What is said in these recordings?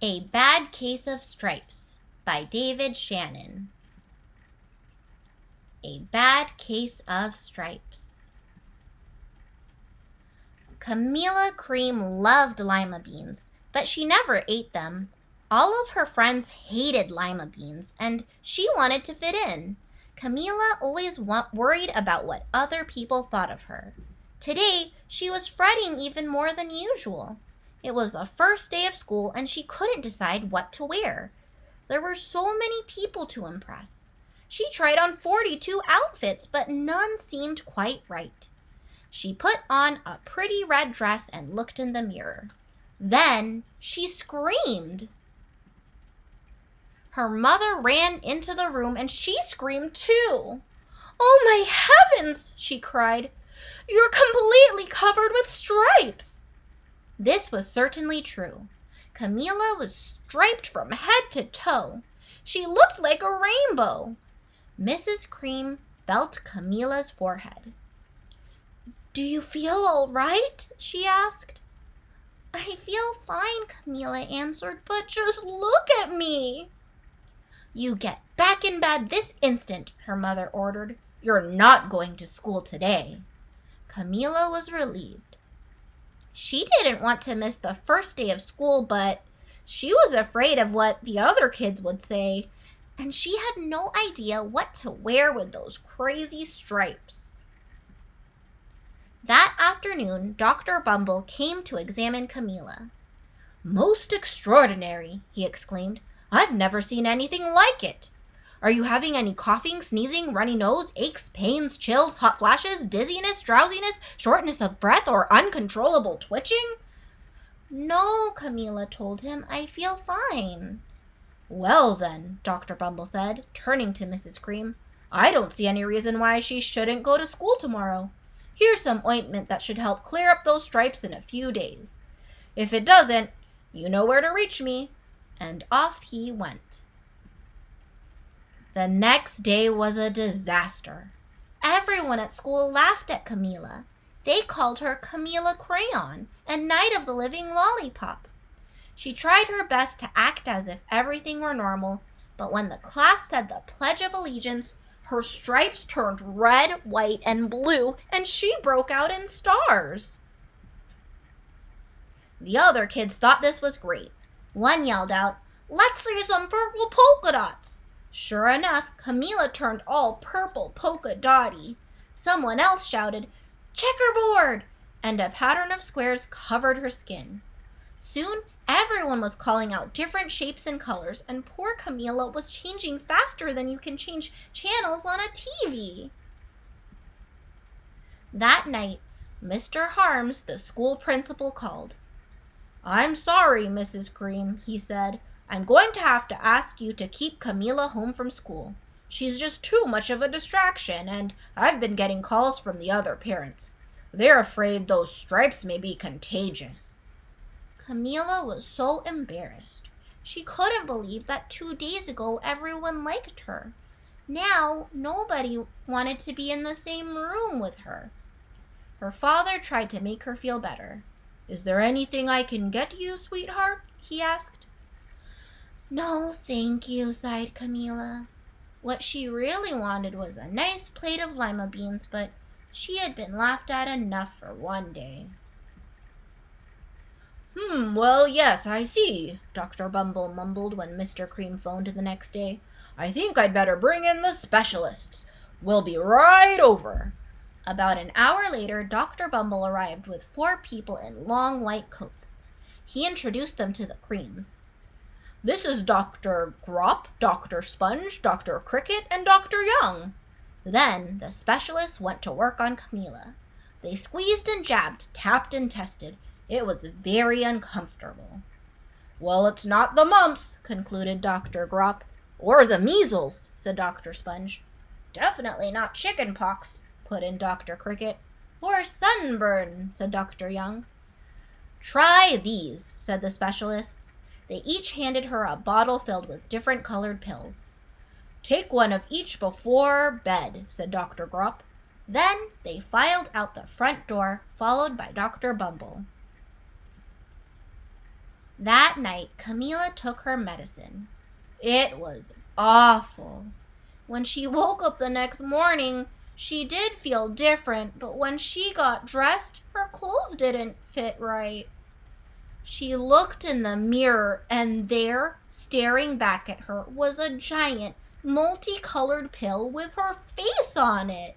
A Bad Case of Stripes by David Shannon. A Bad Case of Stripes. Camila Cream loved lima beans, but she never ate them. All of her friends hated lima beans, and she wanted to fit in. Camila always worried about what other people thought of her. Today, she was fretting even more than usual. It was the first day of school, and she couldn't decide what to wear. There were so many people to impress. She tried on 42 outfits, but none seemed quite right. She put on a pretty red dress and looked in the mirror. Then she screamed. Her mother ran into the room and she screamed too. "Oh my heavens!" she cried. "You're completely covered with stripes!" This was certainly true. Camila was striped from head to toe. She looked like a rainbow. Mrs. Cream felt Camila's forehead. "Do you feel all right?" she asked. "I feel fine," Camila answered, "but just look at me." "You get back in bed this instant," her mother ordered. "You're not going to school today." Camila was relieved. She didn't want to miss the first day of school, but she was afraid of what the other kids would say, and she had no idea what to wear with those crazy stripes. That afternoon, Dr. Bumble came to examine Camila. "Most extraordinary," he exclaimed. "I've never seen anything like it. Are you having any coughing, sneezing, runny nose, aches, pains, chills, hot flashes, dizziness, drowsiness, shortness of breath, or uncontrollable twitching?" "No," Camila told him. "I feel fine." "Well then," Dr. Bumble said, turning to Mrs. Cream, "I don't see any reason why she shouldn't go to school tomorrow. Here's some ointment that should help clear up those stripes in a few days. If it doesn't, you know where to reach me." And off he went. The next day was a disaster. Everyone at school laughed at Camila. They called her Camila Crayon and Night of the Living Lollipop. She tried her best to act as if everything were normal, but when the class said the Pledge of Allegiance, her stripes turned red, white, and blue, and she broke out in stars. The other kids thought this was great. One yelled out, "Let's see some purple polka dots." Sure enough, Camila turned all purple polka dotty. Someone else shouted, "Checkerboard!" and a pattern of squares covered her skin. Soon, everyone was calling out different shapes and colors, and poor Camila was changing faster than you can change channels on a TV. That night, Mr. Harms, the school principal, called. "I'm sorry, Mrs. Cream," he said. "I'm going to have to ask you to keep Camila home from school. She's just too much of a distraction, and I've been getting calls from the other parents. They're afraid those stripes may be contagious." Camila was so embarrassed. She couldn't believe that 2 days ago everyone liked her. Now, nobody wanted to be in the same room with her. Her father tried to make her feel better. "Is there anything I can get you, sweetheart?" he asked. "No, thank you," sighed Camila. What she really wanted was a nice plate of lima beans, but she had been laughed at enough for one day. Well, yes, I see," Dr. Bumble mumbled when Mr. Cream phoned the next day. "I think I'd better bring in the specialists. We'll be right over." About an hour later, Dr. Bumble arrived with 4 people in long white coats. He introduced them to the Creams. "This is Dr. Grop, Dr. Sponge, Dr. Cricket, and Dr. Young." Then the specialists went to work on Camila. They squeezed and jabbed, tapped and tested. It was very uncomfortable. "Well, it's not the mumps," concluded Dr. Grop. "Or the measles," said Dr. Sponge. "Definitely not chicken pox," put in Dr. Cricket. "Or sunburn," said Dr. Young. "Try these," said the specialists. They each handed her a bottle filled with different colored pills. "Take one of each before bed," said Dr. Grop. Then they filed out the front door, followed by Dr. Bumble. That night, Camila took her medicine. It was awful. When she woke up the next morning, she did feel different, but when she got dressed, her clothes didn't fit right. She looked in the mirror, and there, staring back at her, was a giant, multicolored pill with her face on it.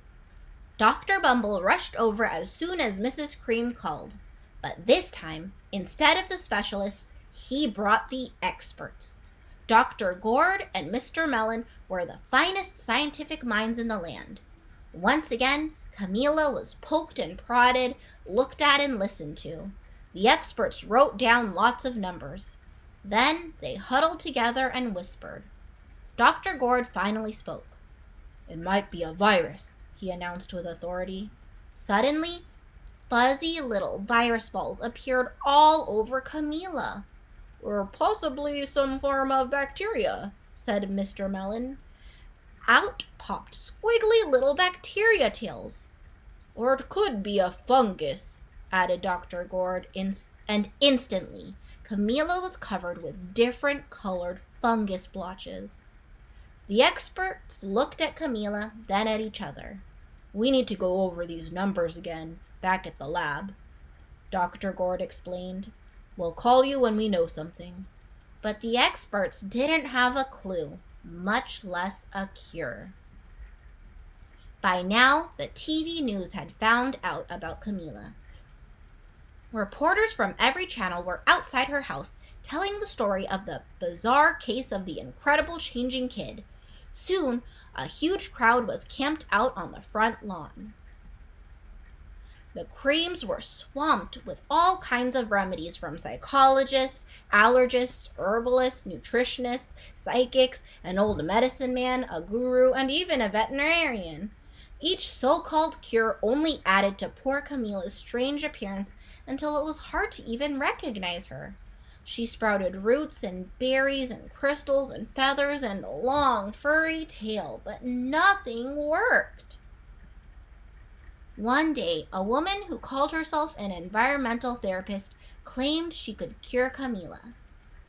Dr. Bumble rushed over as soon as Mrs. Cream called. But this time, instead of the specialists, he brought the experts. Dr. Gord and Mr. Mellon were the finest scientific minds in the land. Once again, Camila was poked and prodded, looked at and listened to. The experts wrote down lots of numbers. Then they huddled together and whispered. Dr. Gord finally spoke. "It might be a virus," he announced with authority. Suddenly, fuzzy little virus balls appeared all over Camila. "Or possibly some form of bacteria," said Mr. Mellon. Out popped squiggly little bacteria tails. "Or it could be a fungus," added Dr. Gord, and instantly Camila was covered with different colored fungus blotches. The experts looked at Camila, then at each other. "We need to go over these numbers again, back at the lab," Dr. Gord explained. "We'll call you when we know something." But the experts didn't have a clue, much less a cure. By now, the TV news had found out about Camila. Reporters from every channel were outside her house telling the story of the bizarre case of the incredible changing kid. Soon, a huge crowd was camped out on the front lawn. The Creams were swamped with all kinds of remedies from psychologists, allergists, herbalists, nutritionists, psychics, an old medicine man, a guru, and even a veterinarian. Each so-called cure only added to poor Camila's strange appearance until it was hard to even recognize her. She sprouted roots and berries and crystals and feathers and a long furry tail, but nothing worked. One day, a woman who called herself an environmental therapist claimed she could cure Camila.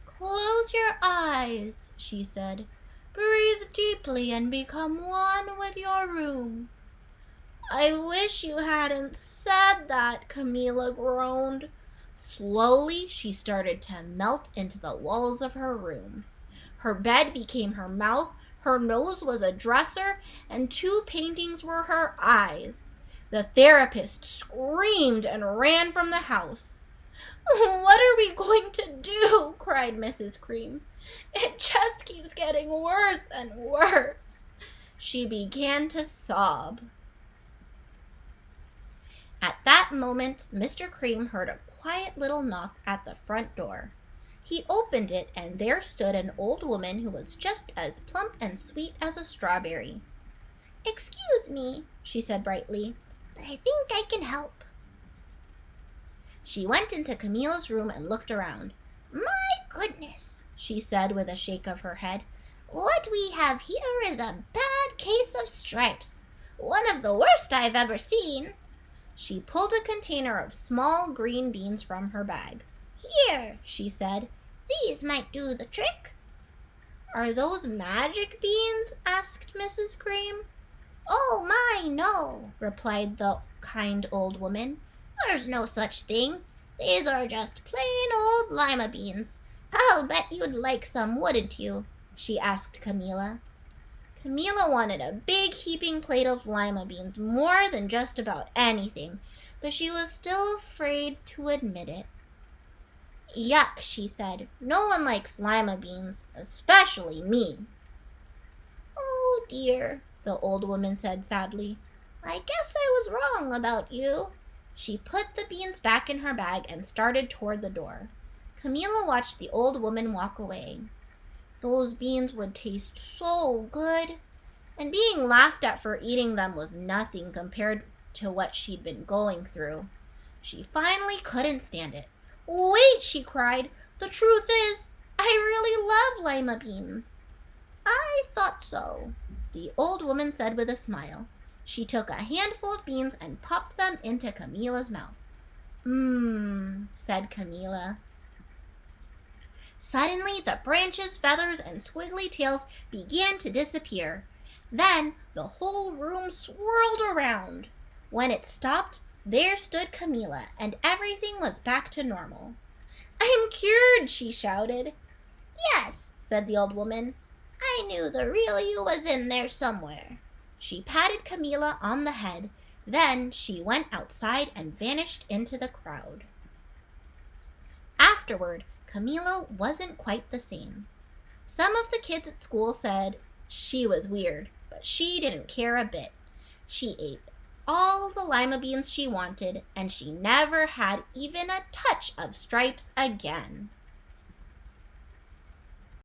"Close your eyes," she said. "Breathe deeply and become one with your room." "I wish you hadn't said that," Camila groaned. Slowly, she started to melt into the walls of her room. Her bed became her mouth, her nose was a dresser, and 2 paintings were her eyes. The therapist screamed and ran from the house. "What are we going to do?" cried Mrs. Cream. "It just keeps getting worse and worse." She began to sob. At that moment, Mr. Cream heard a quiet little knock at the front door. He opened it, and there stood an old woman who was just as plump and sweet as a strawberry. "Excuse me," she said brightly, "but I think I can help." She went into Camila's room and looked around. "My goodness," she said with a shake of her head. "What we have here is a bad case of stripes. One of the worst I've ever seen." She pulled a container of small green beans from her bag. "Here," she said, "these might do the trick." "Are those magic beans?" asked Mrs. Cream. "Oh my, no," replied the kind old woman. "There's no such thing. These are just plain old lima beans. I'll bet you'd like some, wouldn't you?" she asked Camila. Camila wanted a big heaping plate of lima beans more than just about anything, but she was still afraid to admit it. "Yuck," she said. "No one likes lima beans, especially me." "Oh dear," the old woman said sadly. "I guess I was wrong about you." She put the beans back in her bag and started toward the door. Camila watched the old woman walk away. Those beans would taste so good, and being laughed at for eating them was nothing compared to what she'd been going through. She finally couldn't stand it. "Wait," she cried. "The truth is, I really love lima beans." "I thought so," the old woman said with a smile. She took a handful of beans and popped them into Camila's mouth. "Mmm," said Camila. Suddenly, the branches, feathers, and squiggly tails began to disappear. Then the whole room swirled around. When it stopped, there stood Camila, and everything was back to normal. "I'm cured!" she shouted. "Yes," said the old woman. "I knew the real you was in there somewhere." She patted Camila on the head. Then she went outside and vanished into the crowd. Afterward, Camila wasn't quite the same. Some of the kids at school said she was weird, but she didn't care a bit. She ate all the lima beans she wanted, and she never had even a touch of stripes again.